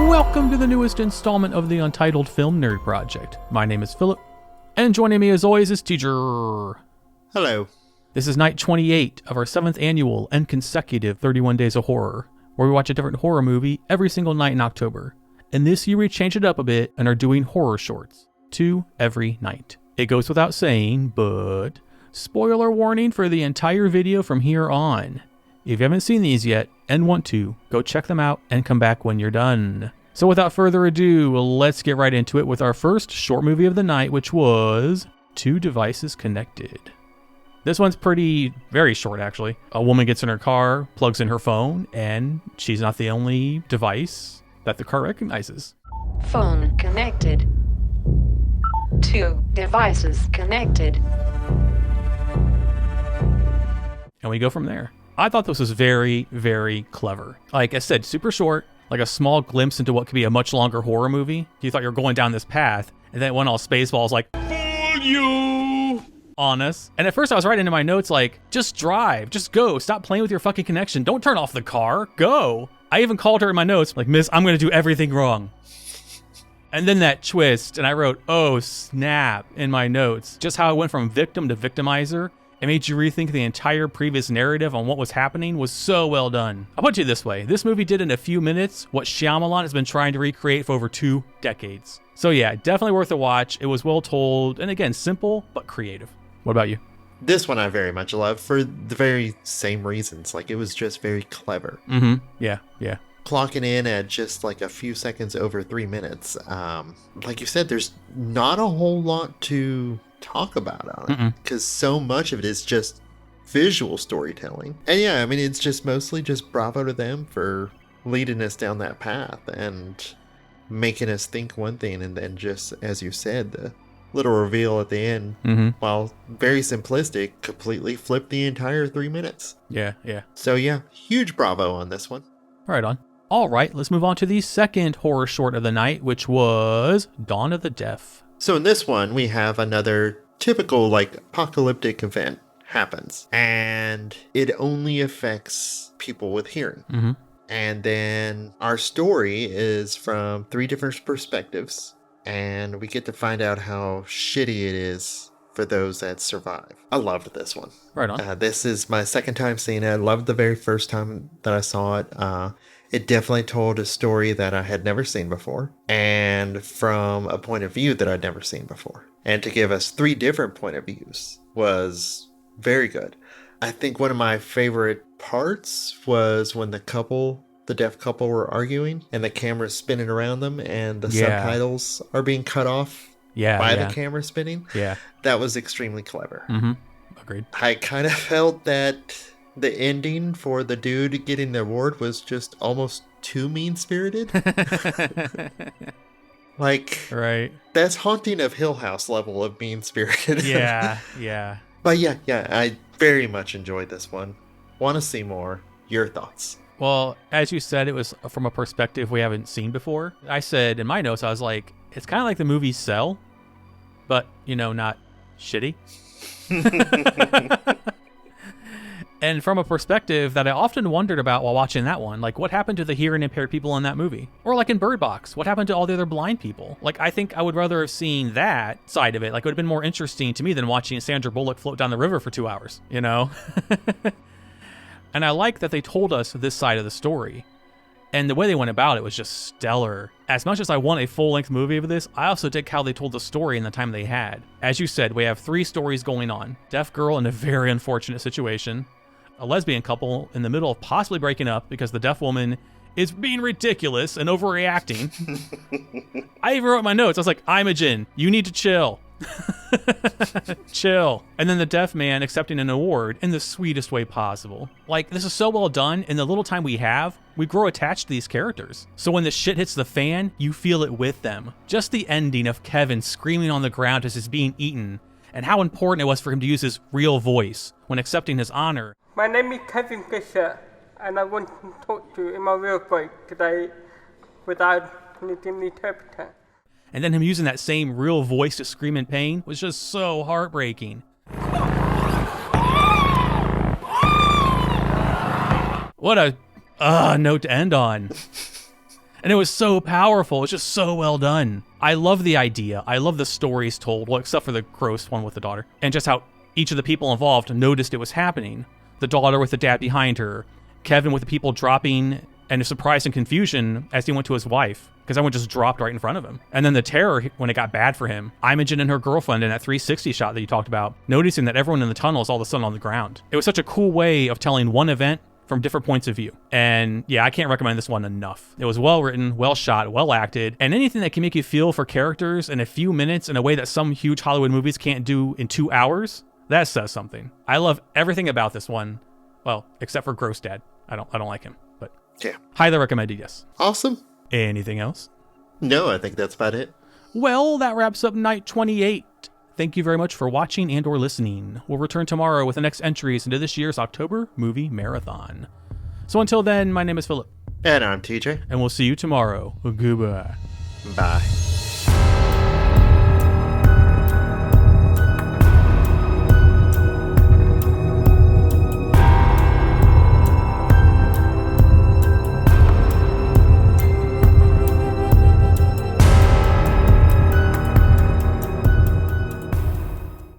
Welcome to the newest installment of the Untitled Film Nerd Project. My name is Philip, and joining me as always is Teacher. Hello. This is night 28 of our 7th annual and consecutive 31 Days of Horror, where we watch a different horror movie every single night in October. And this year we changed it up a bit and are doing horror shorts, 2 every night. It goes without saying, but spoiler warning for the entire video from here on. If you haven't seen these yet and want to, go check them out and come back when you're done. So without further ado, let's get right into it with our first short movie of the night, which was Two Devices Connected. This one's very short actually. A woman gets in her car, plugs in her phone, and she's not the only device that the car recognizes. Phone connected. Two devices connected. And we go from there. I thought this was very, very clever. Like I said, super short, like a small glimpse into what could be a much longer horror movie. You thought you were going down this path, and then it went all Spaceballs like, "Fool you!" on us. And at first I was writing into my notes like, just drive, just go, stop playing with your fucking connection, don't turn off the car, go. I even called her in my notes, like, "Miss, I'm gonna do everything wrong." And then that twist, and I wrote, "Oh snap," in my notes. Just how it went from victim to victimizer. It made you rethink the entire previous narrative on what was happening was so well done. I'll put it this way, this movie did in a few minutes what Shyamalan has been trying to recreate for over 2 decades. So yeah, definitely worth a watch. It was well told, and again, simple, but creative. What about you? This one I very much love for the very same reasons. Like, it was just very clever. Mm-hmm. Yeah. Clocking in at just like a few seconds over 3 minutes. Like you said, there's not a whole lot to talk about on it because so much of it is just visual storytelling. And yeah, I mean, it's just mostly just bravo to them for leading us down that path and making us think one thing, and then just, as you said, the little reveal at the end, while very simplistic, completely flipped the entire 3 minutes. Yeah. So yeah, huge bravo on this one. Right on. All right, let's move on to the second horror short of the night, which was Dawn of the Deaf. So in this one, we have another typical, like, apocalyptic event happens, and it only affects people with hearing. And then our story is from 3 different perspectives, and we get to find out how shitty it is for those that survive. I loved this one. Right on. This is my second time seeing it. I loved the very first time that I saw it. It definitely told a story that I had never seen before, and from a point of view that I'd never seen before. And to give us 3 different point of views was very good. I think one of my favorite parts was when the deaf couple were arguing, and the camera's spinning around them, and the subtitles are being cut off by the camera spinning. Yeah. That was extremely clever. Agreed. I kind of felt that the ending for the dude getting the award was just almost too mean-spirited. Like, right. That's Haunting of Hill House level of mean-spirited. Yeah. But yeah, I very much enjoyed this one. Want to see more. Your thoughts? Well, as you said, it was from a perspective we haven't seen before. I said in my notes, I was like, it's kind of like the movie Cell, but, not shitty. And from a perspective that I often wondered about while watching that one, like, what happened to the hearing impaired people in that movie? Or like in Bird Box, what happened to all the other blind people? Like, I think I would rather have seen that side of it. Like, it would have been more interesting to me than watching Sandra Bullock float down the river for 2 hours, And I like that they told us this side of the story. And the way they went about it was just stellar. As much as I want a full-length movie of this, I also dig how they told the story in the time they had. As you said, we have 3 stories going on. Deaf girl in a very unfortunate situation. A lesbian couple in the middle of possibly breaking up because the deaf woman is being ridiculous and overreacting. I even wrote in my notes, I was like, Imogen, you need to chill. Chill. And then the deaf man accepting an award in the sweetest way possible. Like, this is so well done. In the little time we have, we grow attached to these characters. So when the shit hits the fan, you feel it with them. Just the ending of Kevin screaming on the ground as he's being eaten, and how important it was for him to use his real voice when accepting his honor. My name is Kevin Fisher, and I want to talk to you in my real voice today without needing an interpreter. And then him using that same real voice to scream in pain was just so heartbreaking. What a note to end on. And it was so powerful. It's just so well done. I love the idea. I love the stories told, well, except for the gross one with the daughter. And just how each of the people involved noticed it was happening. The daughter with the dad behind her. Kevin with the people dropping and surprise and confusion as he went to his wife, because everyone just dropped right in front of him. And then the terror when it got bad for him. Imogen and her girlfriend in that 360 shot that you talked about, noticing that everyone in the tunnel is all of a sudden on the ground. It was such a cool way of telling one event from different points of view. And yeah, I can't recommend this one enough. It was well written, well shot, well acted, and anything that can make you feel for characters in a few minutes in a way that some huge Hollywood movies can't do in 2 hours, that says something. I love everything about this one. Well, except for Gross Dad. I don't like him, but Yeah. highly recommended, yes. Awesome. Anything else? No, I think that's about it. Well, that wraps up night 28. Thank you very much for watching and or listening. We'll return tomorrow with the next entries into this year's October Movie Marathon. So until then, my name is Philip. And I'm TJ. And we'll see you tomorrow. Goodbye. Bye.